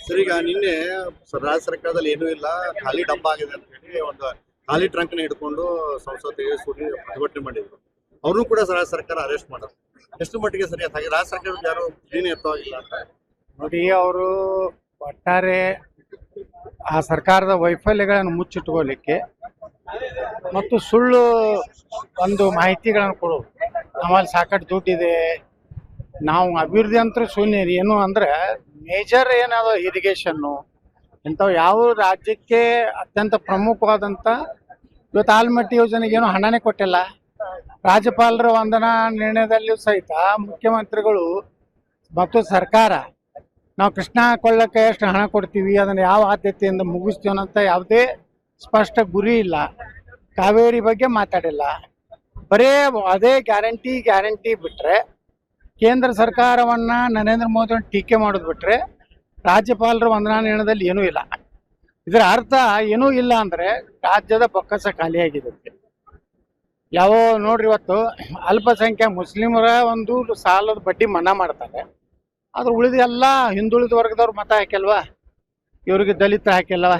Sir ಈಗ ನಿನ್ನೆ ರಾಜ್ಯ ಸರ್ಕಾರದಲ್ಲಿ ಏನೂ ಇಲ್ಲ, ಖಾಲಿ ಡಬ್ಬ ಆಗಿದೆ ಅಂತ ಹೇಳಿ ಒಂದು ಖಾಲಿ ಟ್ರಂಕ್ನ ಹಿಡ್ಕೊಂಡು ಸಂಸತ್ತಿಗೆ ಸುರಿ ಪ್ರತಿಭಟನೆ ಮಾಡಿದ್ರು. ಅವ್ರನ್ನೂ ಕೂಡ ರಾಜ್ಯ ಸರ್ಕಾರ ಅರೆಸ್ಟ್ ಮಾಡೋದು ಎಷ್ಟು ಮಟ್ಟಿಗೆ ಸರಿ ಅಂತ? ಹಾಗೆ ರಾಜ್ಯ ಸರ್ಕಾರದ ಯಾರು ಕ್ಲೀನ್ ಎತ್ತವಾಗಿಲ್ಲ ಅಂತ ನೋಡಿ, ಅವರು ಒಟ್ಟಾರೆ ಆ ಸರ್ಕಾರದ ವೈಫಲ್ಯಗಳನ್ನು ಮುಚ್ಚಿಟ್ಕೋಲಿಕ್ಕೆ ಮತ್ತು ಸುಳ್ಳು ಒಂದು ಮಾಹಿತಿಗಳನ್ನು ಕೊಡೋದು. ನಮ್ಮಲ್ಲಿ ಸಾಕಷ್ಟು ದುಡ್ಡಿದೆ, ನಾವು ಅಭಿವೃದ್ಧಿ ಅಂತ ಶೂನ್ಯ ಏನು ಅಂದ್ರೆ ಮೇಜರ್ ಏನಾದ ಇರಿಗೇಷನ್ನು ಇಂಥವು ಯಾವ ರಾಜ್ಯಕ್ಕೆ ಅತ್ಯಂತ ಪ್ರಮುಖವಾದಂಥ ಇವತ್ತು ಆಲ್ಮಟ್ಟಿ ಯೋಜನೆಗೆ ಏನು ಹಣನೇ ಕೊಟ್ಟಿಲ್ಲ. ರಾಜ್ಯಪಾಲರ ವಂದನಾ ನಿರ್ಣಯದಲ್ಲಿಯೂ ಸಹಿತ ಮುಖ್ಯಮಂತ್ರಿಗಳು ಮತ್ತು ಸರ್ಕಾರ ನಾವು ಕೃಷ್ಣ ಕೊಳ್ಳಕ್ಕೆ ಎಷ್ಟು ಹಣ ಕೊಡ್ತೀವಿ, ಅದನ್ನು ಯಾವ ಆದ್ಯತೆಯಿಂದ ಮುಗಿಸ್ತೀವಿ ಅನ್ನೋಂಥ ಯಾವುದೇ ಸ್ಪಷ್ಟ ಗುರಿ ಇಲ್ಲ. ಕಾವೇರಿ ಬಗ್ಗೆ ಮಾತಾಡಿಲ್ಲ, ಬರೇ ಅದೇ ಗ್ಯಾರಂಟಿ ಬಿಟ್ಟರೆ ಕೇಂದ್ರ ಸರ್ಕಾರವನ್ನು ನರೇಂದ್ರ ಮೋದಿ ಟೀಕೆ ಮಾಡೋದು ಬಿಟ್ಟರೆ ರಾಜ್ಯಪಾಲರ ವಂದನಾ ನಿರ್ಣಯದಲ್ಲಿ ಏನೂ ಇಲ್ಲ. ಇದರ ಅರ್ಥ ಏನೂ ಇಲ್ಲ ಅಂದರೆ ರಾಜ್ಯದ ಬೊಕ್ಕಸ ಖಾಲಿಯಾಗಿದೆ. ಯಾವ ನೋಡ್ರಿ, ಇವತ್ತು ಅಲ್ಪಸಂಖ್ಯಾತ ಮುಸ್ಲಿಮರ ಒಂದು ಸಾಲದ ಬಡ್ಡಿ ಮನ್ನಾ ಮಾಡ್ತಾರೆ, ಆದ್ರೆ ಉಳಿದ ಎಲ್ಲ ಹಿಂದುಳಿದ ವರ್ಗದವ್ರು ಮತ ಹಾಕಿಲ್ವಾ? ಇವ್ರಿಗೆ ದಲಿತ ಹಾಕಿಲ್ವ?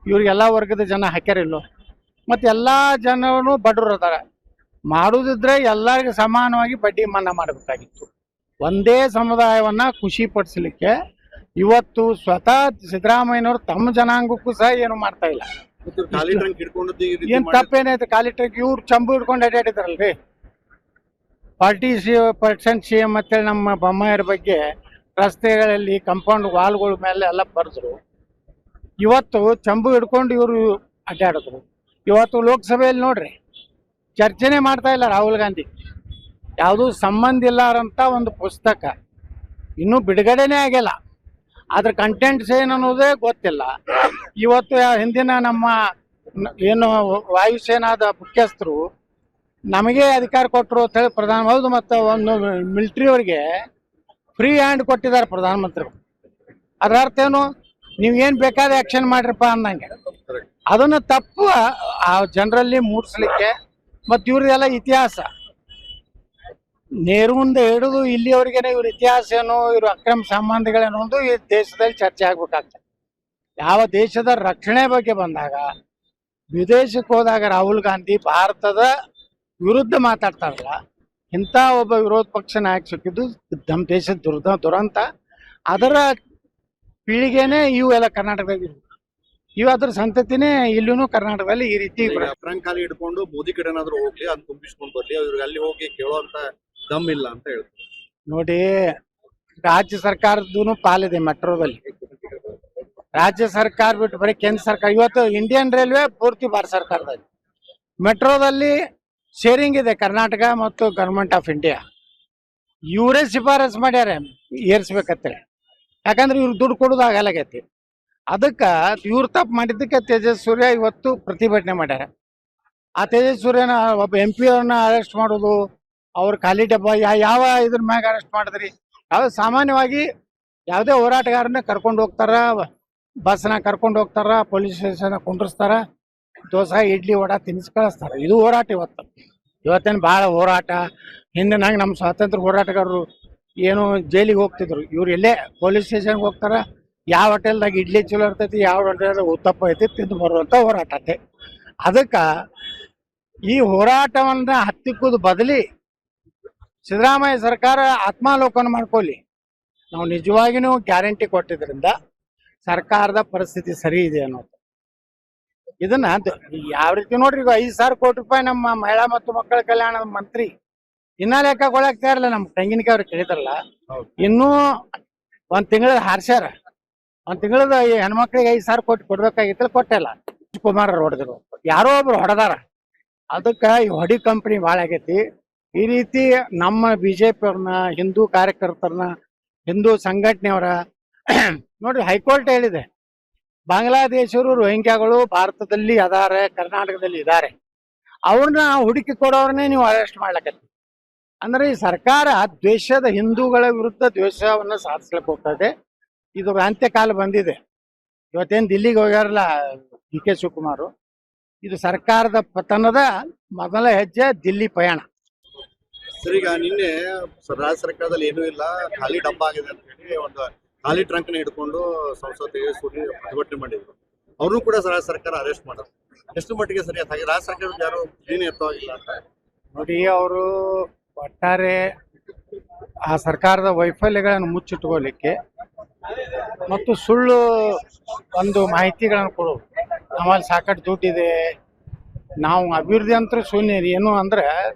ಇವ್ರಿಗೆಲ್ಲ ವರ್ಗದ ಜನ ಹಾಕ್ಯಾರಿಲ್ಲೋ? ಮತ್ತು ಎಲ್ಲ ಜನರು ಬಡವರು ಅದಾರ. ಮಾಡೋದಿದ್ರೆ ಎಲ್ಲರಿಗೂ ಸಮಾನವಾಗಿ ಬಡ್ಡಿ ಮನ್ನಾ ಮಾಡಬೇಕಾಗಿತ್ತು. ಒಂದೇ ಸಮುದಾಯವನ್ನು ಖುಷಿ ಪಡಿಸಲಿಕ್ಕೆ ಇವತ್ತು ಸ್ವತಃ ಸಿದ್ದರಾಮಯ್ಯನವರು ತಮ್ಮ ಜನಾಂಗಕ್ಕೂ ಸಹ ಏನು ಮಾಡ್ತಾ ಇಲ್ಲ. ಖಾಲಿ ಟ್ರಂಕ್ ಹಿಡ್ಕೊಂಡು ಏನು ತಪ್ಪೇನೈತೆ? ಖಾಲಿ ಟ್ರಂಕ್ ಇವ್ರು ಚಂಬು ಹಿಡ್ಕೊಂಡು ಅಡ್ಡಾಡಿದಾರಲ್ರಿ. 40% CM ಅಂತೇಳಿ ನಮ್ಮ ಬೊಮ್ಮಾಯರ ಬಗ್ಗೆ ರಸ್ತೆಗಳಲ್ಲಿ ಕಂಪೌಂಡ್ ವಾಲ್ಗಳ ಮೇಲೆ ಎಲ್ಲ ಬರೆದ್ರು. ಇವತ್ತು ಚಂಬು ಹಿಡ್ಕೊಂಡು ಇವರು ಅಡ್ಡಾಡಿದ್ರು. ಇವತ್ತು ಲೋಕಸಭೆಯಲ್ಲಿ ನೋಡ್ರಿ, ಚರ್ಚೆನೇ ಮಾಡ್ತಾ ಇಲ್ಲ ರಾಹುಲ್ ಗಾಂಧಿ. ಯಾವುದೂ ಸಂಬಂಧ ಇಲ್ಲಾರಂಥ ಒಂದು ಪುಸ್ತಕ ಇನ್ನೂ ಬಿಡುಗಡೆನೇ ಆಗಿಲ್ಲ. ಅದ್ರ ಕಂಟೆಂಟ್ಸ್ ಏನು ಅನ್ನೋದೇ ಗೊತ್ತಿಲ್ಲ. ಇವತ್ತು ಹಿಂದಿನ ನಮ್ಮ ಏನು ವಾಯುಸೇನಾದ ಮುಖ್ಯಸ್ಥರು ನಮಗೆ ಅಧಿಕಾರ ಕೊಟ್ಟರು ಅಂತ ಹೇಳಿ ಪ್ರಧಾನ ಹೌದು, ಮತ್ತು ಒಂದು ಮಿಲಿಟ್ರಿಯವರಿಗೆ ಫ್ರೀ ಹ್ಯಾಂಡ್ ಕೊಟ್ಟಿದ್ದಾರೆ ಪ್ರಧಾನಮಂತ್ರಿಗಳು. ಅದರ ಅರ್ಥ ಏನು? ನೀವು ಏನು ಬೇಕಾದ ಆ್ಯಕ್ಷನ್ ಮಾಡ್ರಪ್ಪ ಅನ್ನಂಗೆ. ಅದನ್ನು ತಪ್ಪು ಆ ಜನರಲ್ಲಿ ಮೂಡಿಸ್ಲಿಕ್ಕೆ ಮತ್ತು ಇವ್ರದೆಲ್ಲ ಇತಿಹಾಸ ನೆರವಿಂದ ಹಿಡಿದು ಇಲ್ಲಿಯವರೆಗೇನೆ ಇವ್ರ ಇತಿಹಾಸ ಏನು, ಇವ್ರ ಅಕ್ರಮ ಸಂಬಂಧಗಳೇನು ಒಂದು ಈ ದೇಶದಲ್ಲಿ ಚರ್ಚೆ ಆಗ್ಬೇಕಾಗ್ತದೆ. ಯಾವ ದೇಶದ ರಕ್ಷಣೆ ಬಗ್ಗೆ ಬಂದಾಗ, ವಿದೇಶಕ್ಕೆ ಹೋದಾಗ ರಾಹುಲ್ ಗಾಂಧಿ ಭಾರತದ ವಿರುದ್ಧ ಮಾತಾಡ್ತಾರಲ್ಲ, ಇಂಥ ಒಬ್ಬ ವಿರೋಧ ಪಕ್ಷ ನಾಯಕ ಸಿಕ್ಕಿದ್ದು ನಮ್ಮ ದೇಶದ ದುರಂತ. ಅದರ ಪೀಳಿಗೆನೇ ಇವು ಎಲ್ಲ ಕರ್ನಾಟಕದಾಗ ಇವು ಅದ್ರ ಸಂತತಿನೇ ಇಲ್ಲೂ ಕರ್ನಾಟಕದಲ್ಲಿ ಈ ರೀತಿ ಟ್ರಂಕ್ ಖಾಲಿ ಹಿಡ್ಕೊಂಡು ಮೋದಿ ಕಡೆ ಏನಾದ್ರು ಹೋಗ್ಲಿ, ಅದು ತುಂಬಿಸ್ಕೊಂಡು ಬರ್ಲಿ, ಅವ್ರಿಗೆ ಅಲ್ಲಿ ಹೋಗಿ ಕೇಳೋಂತ ದಮ್ ಇಲ್ಲ ಅಂತ ಹೇಳ್ತಾರೆ. ನೋಡಿ, ರಾಜ್ಯ ಸರ್ಕಾರದ್ದು ಪಾಲಿದೆ ಮೆಟ್ರೋದಲ್ಲಿ. ರಾಜ್ಯ ಸರ್ಕಾರ ಬಿಟ್ಟು ಬರೀ ಕೇಂದ್ರ ಸರ್ಕಾರ. ಇವತ್ತು ಇಂಡಿಯನ್ ರೈಲ್ವೆ ಪೂರ್ತಿ ಭಾರತ ಸರ್ಕಾರದಲ್ಲಿ, ಮೆಟ್ರೋದಲ್ಲಿ ಶೇರಿಂಗ್ ಇದೆ ಕರ್ನಾಟಕ ಮತ್ತು ಗೌರ್ಮೆಂಟ್ ಆಫ್ ಇಂಡಿಯಾ. ಇವರೇ ಶಿಫಾರಸ್ ಮಾಡ್ಯಾರ ಏರ್ಸ್ಬೇಕಂತೇಳಿ. ಯಾಕಂದ್ರೆ ಇವ್ರು ದುಡ್ಡು ಕೊಡೋದು ಆಗಲಾಗೈತಿ. ಅದಕ್ಕೆ ಇವ್ರು ತಪ್ಪು ಮಾಡಿದ್ದಕ್ಕೆ ತೇಜಸ್ ಸೂರ್ಯ ಇವತ್ತು ಪ್ರತಿಭಟನೆ ಮಾಡ್ಯಾರ. ಆ ತೇಜಸ್ ಸೂರ್ಯನ ಒಬ್ಬ MP ಅವ್ರನ್ನ ಅರೆಸ್ಟ್ ಮಾಡೋದು, ಅವ್ರ ಖಾಲಿ ಡಬ್ಬ ಯಾವ ಇದ್ರ ಮ್ಯಾಗ ಅರೆಸ್ಟ್ ಮಾಡಿದ್ರಿ? ಯಾವ ಸಾಮಾನ್ಯವಾಗಿ ಯಾವುದೇ ಹೋರಾಟಗಾರನ್ನ ಕರ್ಕೊಂಡು ಹೋಗ್ತಾರ, ಬಸ್ನ ಕರ್ಕೊಂಡು ಹೋಗ್ತಾರ, ಪೊಲೀಸ್ ಸ್ಟೇಷನ್ ಕುಂಡ್ರಿಸ್ತಾರ, ದೋಸೆ ಇಡ್ಲಿ ವಡ ತಿನ್ನಿಸಿ ಕಳಿಸ್ತಾರೆ. ಇದು ಹೋರಾಟ. ಇವತ್ತೇನು ಭಾಳ ಹೋರಾಟ. ಹಿಂದಿನಾಗ ನಮ್ಮ ಸ್ವಾತಂತ್ರ್ಯ ಹೋರಾಟಗಾರರು ಏನು ಜೈಲಿಗೆ ಹೋಗ್ತಿದ್ರು, ಇವ್ರು ಎಲ್ಲೇ ಪೊಲೀಸ್ ಸ್ಟೇಷನ್ಗೆ ಹೋಗ್ತಾರ, ಯಾವ ಹೋಟೆಲ್ದಾಗ ಇಡ್ಲಿ ಚಲೋ ಇರ್ತೈತಿ, ಯಾವ ಹೋಟೆಲ್ದಾಗ ಉತ್ತಪ್ಪ ಐತಿ ತಿಂದು ಬರುವಂಥ ಹೋರಾಟ ಐತೆ. ಅದಕ್ಕೆ ಈ ಹೋರಾಟವನ್ನು ಹತ್ತಿಕ್ಕುದು ಬದಲಿ ಸಿದ್ದರಾಮಯ್ಯ ಸರ್ಕಾರ ಆತ್ಮಾವಲೋಕನ ಮಾಡ್ಕೊಳ್ಳಿ. ನಾವು ನಿಜವಾಗಿಯೂ ಗ್ಯಾರಂಟಿ ಕೊಟ್ಟಿದ್ರಿಂದ ಸರ್ಕಾರದ ಪರಿಸ್ಥಿತಿ ಸರಿ ಇದೆ ಅನ್ನೋದು. ಇದನ್ನ ಯಾವ ರೀತಿ ನೋಡ್ರಿ, ಈಗ 5,000 ಕೋಟಿ ರೂಪಾಯಿ ನಮ್ಮ ಮಹಿಳಾ ಮತ್ತು ಮಕ್ಕಳ ಕಲ್ಯಾಣದ ಮಂತ್ರಿ ಇನ್ನ ಲೆಕ್ಕ ಕೊಡಕ್ತಾ ಇರಲ್ಲ. ನಮ್ಮ ತೆಂಗಿನಕಾಯಿ ಅವ್ರು ಕೇಳಿದಾರಲ್ಲ, ಇನ್ನೂ ಒಂದ್ ತಿಂಗಳದ ಹಾರ್ಸ್ಯಾರ. ಒಂದ್ ತಿಂಗಳದ ಹೆಣ್ಮಕ್ಳಿಗೆ 5,000 ಕೋಟಿ ಕೊಡ್ಬೇಕಾಗಿತ್ತು, ಕೊಟ್ಟಿಲ್ಲ. ಕುಮಾರ್ ಹೊಡೆದ್ರು, ಯಾರೋ ಒಬ್ರು ಹೊಡೆದಾರ. ಅದಕ್ಕೆ ಈ ಹೊಡಿ ಕಂಪನಿ ಭಾಳ ಆಗೈತಿ. ಈ ರೀತಿ ನಮ್ಮ BJP ಅವ್ರನ್ನ, ಹಿಂದೂ ಕಾರ್ಯಕರ್ತರನ್ನ, ಹಿಂದೂ ಸಂಘಟನೆಯವರ ನೋಡ್ರಿ, ಹೈಕೋರ್ಟ್ ಹೇಳಿದೆ ಬಾಂಗ್ಲಾದೇಶರು ರೋಹಿಂಗ್ಯಾಗಳು ಭಾರತದಲ್ಲಿ ಅದಾರೆ, ಕರ್ನಾಟಕದಲ್ಲಿ ಇದ್ದಾರೆ, ಅವ್ರನ್ನ ಹುಡುಕಿ ಕೊಡೋರ್ನೇ ನೀವು ಅರೆಸ್ಟ್ ಮಾಡ್ಲಕತ್ತಿ. ಅಂದ್ರೆ ಈ ಸರ್ಕಾರ ದ್ವೇಷದ ಹಿಂದೂಗಳ ವಿರುದ್ಧ ದ್ವೇಷವನ್ನು ಸಾಧಿಸ್ಲಿಕ್ಕೆ ಹೋಗ್ತದೆ. ಇದು ಅಂತ್ಯಕಾಲ ಬಂದಿದೆ. ಇವತ್ತೇನು ದಿಲ್ಲಿಗೆ ಹೋಗ್ಯಾರಲ್ಲ DK ಶಿವಕುಮಾರ್, ಇದು ಸರ್ಕಾರದ ಪತನದ ಮೊದಲ ಹೆಜ್ಜೆ ದಿಲ್ಲಿ ಪಯಣ. ಸರ್ ಈಗ ನಿನ್ನೆ ರಾಜ್ಯ ಸರ್ಕಾರದಲ್ಲಿ ಏನೂ ಇಲ್ಲ, ಖಾಲಿ ಡಬ್ಬ ಆಗಿದೆ ಅಂತ ಹೇಳಿ ಒಂದು ಖಾಲಿ ಟ್ರಂಕ್ ನ ಹಿಡ್ಕೊಂಡು ಸಂಸತ್ತಿಗೆ ಸುರಿ ಪ್ರತಿಭಟನೆ ಮಾಡಿದ್ರು. ಅವ್ರನ್ನೂ ಕೂಡ ರಾಜ್ಯ ಸರ್ಕಾರ ಅರೆಸ್ಟ್ ಮಾಡೋದು ಎಷ್ಟು ಮಟ್ಟಿಗೆ ಸರಿ? ಹಾಗೆ ರಾಜ್ಯ ಸರ್ಕಾರದ ಯಾರು ಕ್ಲೀನ್ ಎತ್ತವಾಗಿಲ್ಲ ಅಂತ ನೋಡಿ, ಅವರು ಒಟ್ಟಾರೆ ಆ ಸರ್ಕಾರದ ವೈಫಲ್ಯಗಳನ್ನು ಮುಚ್ಚಿಟ್ಕೋಲಿಕ್ಕೆ ಮತ್ತು ಸುಳ್ಳು ಒಂದು ಮಾಹಿತಿಗಳನ್ನು ಕೊಡೋದು. ನಮ್ಮಲ್ಲಿ ಸಾಕಷ್ಟು ದುಡ್ಡಿದೆ, ನಾವು ಅಭಿವೃದ್ಧಿ ಅಂತ ಶೂನ್ಯ ಏನು ಅಂದ್ರೆ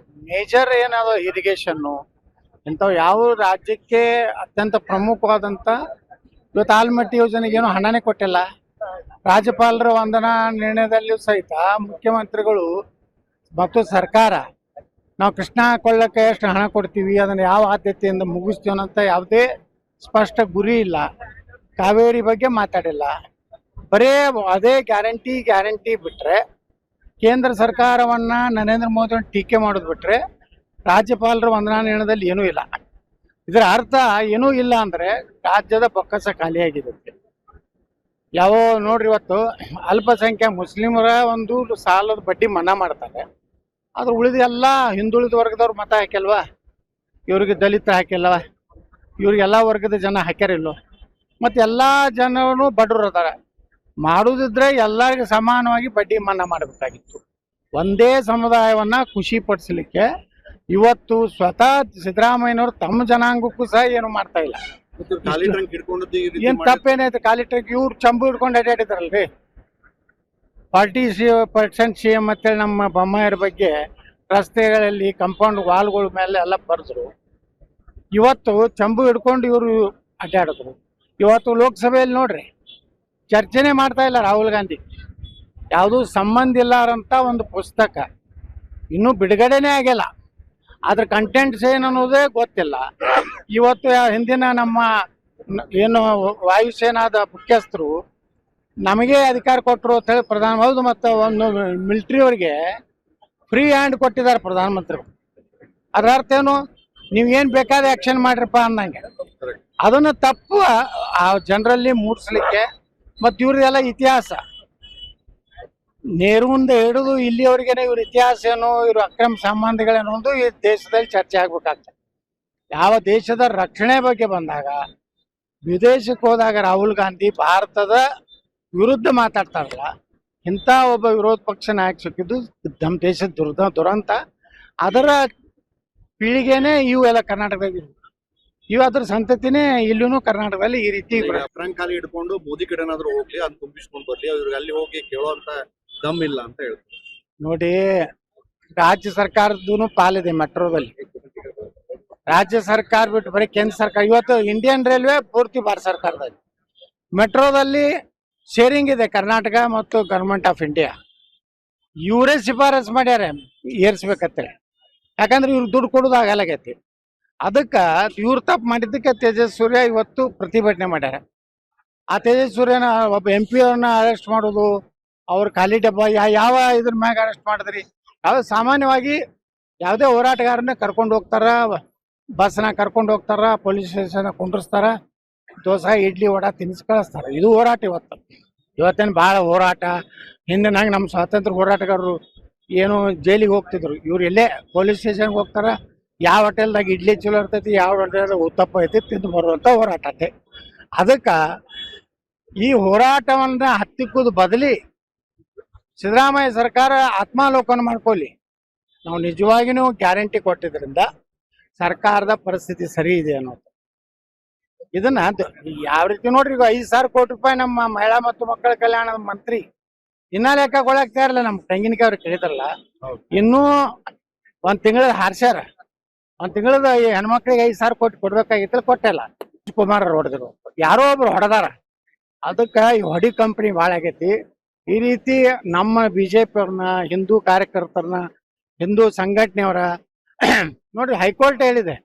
ಮೇಜರ್ ಏನದ ಇರಿಗೇಷನ್ನು ಇಂಥವು ಯಾವ ರಾಜ್ಯಕ್ಕೆ ಅತ್ಯಂತ ಪ್ರಮುಖವಾದಂಥ ಇವತ್ತು ಆಲ್ಮಟ್ಟಿ ಯೋಜನೆಗೆ ಏನು ಹಣನೇ ಕೊಟ್ಟಿಲ್ಲ. ರಾಜ್ಯಪಾಲರ ವಂದನಾ ನಿರ್ಣಯದಲ್ಲಿಯೂ ಸಹಿತ ಮುಖ್ಯಮಂತ್ರಿಗಳು ಮತ್ತು ಸರ್ಕಾರ ನಾವು ಕೃಷ್ಣಾ ಕೊಳ್ಳಕ್ಕೆ ಎಷ್ಟು ಹಣ ಕೊಡ್ತೀವಿ, ಅದನ್ನು ಯಾವ ಆದ್ಯತೆಯಿಂದ ಮುಗಿಸ್ತೀವಿ ಅನ್ನೋಂಥ ಯಾವುದೇ ಸ್ಪಷ್ಟ ಗುರಿ ಇಲ್ಲ. ಕಾವೇರಿ ಬಗ್ಗೆ ಮಾತಾಡಿಲ್ಲ, ಬರೇ ಅದೇ ಗ್ಯಾರಂಟಿ ಬಿಟ್ಟರೆ ಕೇಂದ್ರ ಸರ್ಕಾರವನ್ನು ನರೇಂದ್ರ ಮೋದಿಯನ್ನು ಟೀಕೆ ಮಾಡೋದು ಬಿಟ್ಟರೆ ರಾಜ್ಯಪಾಲರ ವಂದನಾ ನಿರ್ಣಯದಲ್ಲಿ ಏನೂ ಇಲ್ಲ. ಇದರ ಅರ್ಥ ಏನೂ ಇಲ್ಲ ಅಂದರೆ ರಾಜ್ಯದ ಬೊಕ್ಕಸ ಖಾಲಿಯಾಗಿದೆ. ಯಾವ ನೋಡ್ರಿ, ಇವತ್ತು ಅಲ್ಪಸಂಖ್ಯಾತ ಮುಸ್ಲಿಮರ ಒಂದು ಸಾಲದ ಬಡ್ಡಿ ಮನ್ನಾ ಮಾಡ್ತಾರೆ, ಆದ್ರೆ ಉಳಿದ ಎಲ್ಲ ಹಿಂದುಳಿದ ವರ್ಗದವ್ರು ಮತ ಹಾಕಿಲ್ವಾ? ಇವ್ರಿಗೆ ದಲಿತ ಹಾಕಿಲ್ವ? ಇವ್ರಿಗೆ ಎಲ್ಲ ವರ್ಗದ ಜನ ಹಾಕ್ಯಾರಿಲ್ಲೋ? ಮತ್ತು ಎಲ್ಲ ಜನರು ಬಡವರು ಅದಾರ. ಮಾಡೋದಿದ್ರೆ ಎಲ್ಲರಿಗೂ ಸಮಾನವಾಗಿ ಬಡ್ಡಿ ಮನ್ನಾ ಮಾಡಬೇಕಾಗಿತ್ತು. ಒಂದೇ ಸಮುದಾಯವನ್ನು ಖುಷಿ ಪಡಿಸಲಿಕ್ಕೆ ಇವತ್ತು ಸ್ವತಃ ಸಿದ್ದರಾಮಯ್ಯನವರು ತಮ್ಮ ಜನಾಂಗಕ್ಕೂ ಸಹ ಏನು ಮಾಡ್ತಾ ಇಲ್ಲ. ಖಾಲಿ ಟ್ರಂಕ್ ಹಿಡ್ಕೊಂಡು ಏನು ತಪ್ಪೇನೈತೆ? ಖಾಲಿ ಟ್ರಂಕ್ ಇವ್ರು ಚಂಬು ಹಿಡ್ಕೊಂಡು ಅಡ್ಡಾಡಿದಾರಲ್ರಿ. 40% CM ಅಂತೇಳಿ ನಮ್ಮ ಬೊಮ್ಮಾಯರ ಬಗ್ಗೆ ರಸ್ತೆಗಳಲ್ಲಿ ಕಾಂಪೌಂಡ್ ವಾಲ್ಗಳ ಮೇಲೆ ಎಲ್ಲ ಬರೆದ್ರು. ಇವತ್ತು ಚಂಬು ಹಿಡ್ಕೊಂಡು ಇವರು ಅಡ್ಡಾಡಿದ್ರು. ಇವತ್ತು ಲೋಕಸಭೆಯಲ್ಲಿ ನೋಡ್ರಿ ಚರ್ಚೆನೇ ಮಾಡ್ತಾ ಇಲ್ಲ ರಾಹುಲ್ ಗಾಂಧಿ. ಯಾವುದೂ ಸಂಬಂಧ ಇಲ್ಲಾರಂಥ ಒಂದು ಪುಸ್ತಕ ಇನ್ನೂ ಬಿಡುಗಡೆನೇ ಆಗಿಲ್ಲ. ಅದ್ರ ಕಂಟೆಂಟ್ಸ್ ಏನು ಅನ್ನೋದೇ ಗೊತ್ತಿಲ್ಲ. ಇವತ್ತು ಹಿಂದಿನ ನಮ್ಮ ಏನು ವಾಯುಸೇನಾದ ಮುಖ್ಯಸ್ಥರು ನಮಗೆ ಅಧಿಕಾರ ಕೊಟ್ಟರು ಅಂತ ಹೇಳಿ ಹೌದು, ಮತ್ತು ಒಂದು ಮಿಲಿಟ್ರಿಯವರಿಗೆ ಫ್ರೀ ಹ್ಯಾಂಡ್ ಕೊಟ್ಟಿದ್ದಾರೆ ಪ್ರಧಾನಮಂತ್ರಿಗಳು. ಅದರ ಅರ್ಥ ಏನು? ನೀವು ಏನು ಬೇಕಾದ ಆ್ಯಕ್ಷನ್ ಮಾಡ್ರಪ್ಪ ಅನ್ನಂಗೆ. ಅದನ್ನು ತಪ್ಪು ಆ ಜನರಲ್ಲಿ ಮೂಡಿಸ್ಲಿಕ್ಕೆ ಮತ್ತು ಇವ್ರದೆಲ್ಲ ಇತಿಹಾಸ ನೆಹರುವಿಂದ ಹಿಡಿದು ಇಲ್ಲಿಯವರೆಗೇನೆ ಇವ್ರ ಇತಿಹಾಸ ಏನು, ಇವ್ರ ಅಕ್ರಮ ಸಂಬಂಧಗಳೇನು ಒಂದು ಈ ದೇಶದಲ್ಲಿ ಚರ್ಚೆ ಆಗ್ಬೇಕಾಗ್ತದೆ. ಯಾವ ದೇಶದ ರಕ್ಷಣೆ ಬಗ್ಗೆ ಬಂದಾಗ ವಿದೇಶಕ್ಕೆ ಹೋದಾಗ ರಾಹುಲ್ ಗಾಂಧಿ ಭಾರತದ ವಿರುದ್ಧ ಮಾತಾಡ್ತಾರಲ್ಲ, ಇಂಥ ಒಬ್ಬ ವಿರೋಧ ಪಕ್ಷ ನಾಯಕ ಸಿಕ್ಕಿದ್ದು ನಮ್ಮ ದೇಶದ ದುರಂತ. ಅದರ ಪೀಳಿಗೆನೇ ಇವು ಎಲ್ಲ ಕರ್ನಾಟಕದಾಗ ಇವು ಅದ್ರ ಸಂತತಿನೇ ಇಲ್ಲೂ ಕರ್ನಾಟಕದಲ್ಲಿ ಈ ರೀತಿ ಟ್ರಂಕ್ ಖಾಲಿ ಹಿಡ್ಕೊಂಡು ಮೋದಿ ಕಡೆ ಏನಾದ್ರು ಹೋಗ್ಲಿ, ಅದು ತುಂಬಿಸ್ಕೊಂಡು ಬರ್ಲಿ, ಅವ್ರಿಗೆ ಅಲ್ಲಿ ಹೋಗಿ ಕೇಳೋಂತ ದಮ್ ಇಲ್ಲ ಅಂತ ಹೇಳ್ತಾರೆ. ನೋಡಿ, ರಾಜ್ಯ ಸರ್ಕಾರದ್ದು ಪಾಲಿದೆ ಮೆಟ್ರೋದಲ್ಲಿ. ರಾಜ್ಯ ಸರ್ಕಾರ ಬಿಟ್ಟು ಬರೀ ಕೇಂದ್ರ ಸರ್ಕಾರ. ಇವತ್ತು ಇಂಡಿಯನ್ ರೈಲ್ವೆ ಪೂರ್ತಿ ಭಾರತ ಸರ್ಕಾರದಲ್ಲಿ. ಮೆಟ್ರೋದಲ್ಲಿ ಶೇರಿಂಗ್ ಇದೆ ಕರ್ನಾಟಕ ಮತ್ತು ಗೌರ್ಮೆಂಟ್ ಆಫ್ ಇಂಡಿಯಾ. ಇವರೇ ಶಿಫಾರಸ್ ಮಾಡ್ಯಾರ ಏರ್ಸ್ಬೇಕಂತೇಳಿ. ಯಾಕಂದ್ರೆ ಇವ್ರು ದುಡ್ಡು ಕೊಡೋದು ಆಗಲಾಗೈತಿ. ಅದಕ್ಕೆ ಇವ್ರು ತಪ್ಪು ಮಾಡಿದ್ದಕ್ಕೆ ತೇಜಸ್ ಸೂರ್ಯ ಇವತ್ತು ಪ್ರತಿಭಟನೆ ಮಾಡ್ಯಾರ. ಆ ತೇಜಸ್ ಸೂರ್ಯನ ಒಬ್ಬ MP ಅವ್ರನ್ನ ಅರೆಸ್ಟ್ ಮಾಡೋದು, ಅವ್ರ ಖಾಲಿ ಡಬ್ಬ ಯಾವ ಇದ್ರ ಮ್ಯಾಗ ಅರೆಸ್ಟ್ ಮಾಡಿದ್ರಿ? ಯಾವ ಸಾಮಾನ್ಯವಾಗಿ ಯಾವುದೇ ಹೋರಾಟಗಾರನ್ನ ಕರ್ಕೊಂಡು ಹೋಗ್ತಾರ, ಬಸ್ನ ಕರ್ಕೊಂಡು ಹೋಗ್ತಾರ, ಪೊಲೀಸ್ ಸ್ಟೇಷನ್ ಕುಂಡ್ರಿಸ್ತಾರ, ದೋಸೆ ಇಡ್ಲಿ ವಡಾ ತಿನ್ನಿಸಿ ಕಳಿಸ್ತಾರ. ಇದು ಹೋರಾಟ. ಇವತ್ತೇನು ಭಾಳ ಹೋರಾಟ. ಹಿಂದೆ ನಂಗೆ ನಮ್ಮ ಸ್ವಾತಂತ್ರ್ಯ ಹೋರಾಟಗಾರರು ಏನು ಜೈಲಿಗೆ ಹೋಗ್ತಿದ್ರು, ಇವ್ರು ಎಲ್ಲೇ ಪೊಲೀಸ್ ಸ್ಟೇಷನ್ಗೆ ಹೋಗ್ತಾರ, ಯಾವ ಹೋಟೆಲ್ದಾಗ ಇಡ್ಲಿ ಚಲೋ ಇರ್ತೈತಿ, ಯಾವ ಹೋಟೆಲ್ದಾಗ ಉತ್ತಪ್ಪ ಐತಿ ತಿಂದು ಬರುವಂಥ ಹೋರಾಟ ಐತೆ. ಅದಕ್ಕೆ ಈ ಹೋರಾಟವನ್ನ ಹತ್ತಿಕ್ಕುದು ಬದಲಿ ಸಿದ್ದರಾಮಯ್ಯ ಸರ್ಕಾರ ಆತ್ಮಾವಲೋಕನ ಮಾಡ್ಕೊಳ್ಳಿ. ನಾವು ನಿಜವಾಗಿಯೂ ಗ್ಯಾರಂಟಿ ಕೊಟ್ಟಿದ್ರಿಂದ ಸರ್ಕಾರದ ಪರಿಸ್ಥಿತಿ ಸರಿ ಇದೆ ಅನ್ನೋದು. ಇದನ್ನ ಯಾವ ರೀತಿ ನೋಡ್ರಿ, ಈಗ 5,000 ಕೋಟಿ ರೂಪಾಯಿ ನಮ್ಮ ಮಹಿಳಾ ಮತ್ತು ಮಕ್ಕಳ ಕಲ್ಯಾಣದ ಮಂತ್ರಿ ಇನ್ನ ಲೆಕ್ಕ ಕೊಡಾಕ್ತಾ ಇರಲ್ಲ. ನಮ್ಮ ತೆಂಗಿನಕಾಯಿ ಅವ್ರಿಗೆ ಕೇಳಿದ್ರಲ್ಲ, ಇನ್ನೂ ಒಂದ್ ತಿಂಗಳ ಹಾರ್ಸ್ಯಾರ. ಒಂದ್ ತಿಂಗಳದ ಹೆಣ್ಮಕ್ಳಿಗೆ 5,000 ಕೋಟಿ ಕೊಡ್ಬೇಕಾಗಿತ್ತು, ಕೊಟ್ಟಿಲ್ಲ. ಕುಮಾರ್ ಹೊಡೆದ್ರು, ಯಾರೋ ಒಬ್ರು ಹೊಡೆದಾರ. ಅದಕ್ಕೆ ಈ ಹೊಡಿ ಕಂಪ್ನಿ ಭಾಳ ಆಗೈತಿ. ಈ ರೀತಿ ನಮ್ಮ BJP ಅವ್ರನ್ನ, ಹಿಂದೂ ಕಾರ್ಯಕರ್ತರನ್ನ, ಹಿಂದೂ ಸಂಘಟನೆಯವರ ನೋಡ್ರಿ, ಹೈಕೋರ್ಟ್ ಹೇಳಿದೆ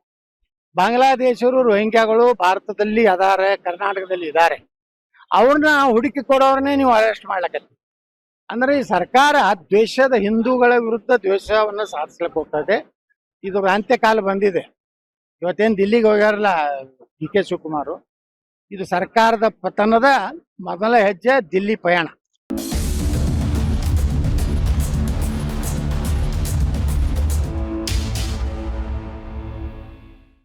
ಬಾಂಗ್ಲಾದೇಶರು ರೋಹಿಂಗ್ಯಾಗಳು ಭಾರತದಲ್ಲಿ ಅದಾರೆ, ಕರ್ನಾಟಕದಲ್ಲಿ ಇದ್ದಾರೆ, ಅವ್ರನ್ನ ಹುಡುಕಿ ಕೊಡೋರ್ನೇ ನೀವು ಅರೆಸ್ಟ್ ಮಾಡ್ಲಕತ್ತಿ. ಅಂದ್ರೆ ಈ ಸರ್ಕಾರ ದ್ವೇಷದ ಹಿಂದೂಗಳ ವಿರುದ್ಧ ದ್ವೇಷವನ್ನ ಸಾಧಿಸ್ಲಿಕ್ಕೆ ಹೋಗ್ತದೆ. ಇದು ಅಂತ್ಯಕಾಲ ಬಂದಿದೆ. ಇವತ್ತೇನು ದಿಲ್ಲಿಗೆ ಹೋಗ್ಯಾರಲ್ಲ DK ಶಿವಕುಮಾರ್, ಇದು ಸರ್ಕಾರದ ಪತನದ ಮೊದಲ ಹೆಜ್ಜೆ ದಿಲ್ಲಿ ಪಯಣ.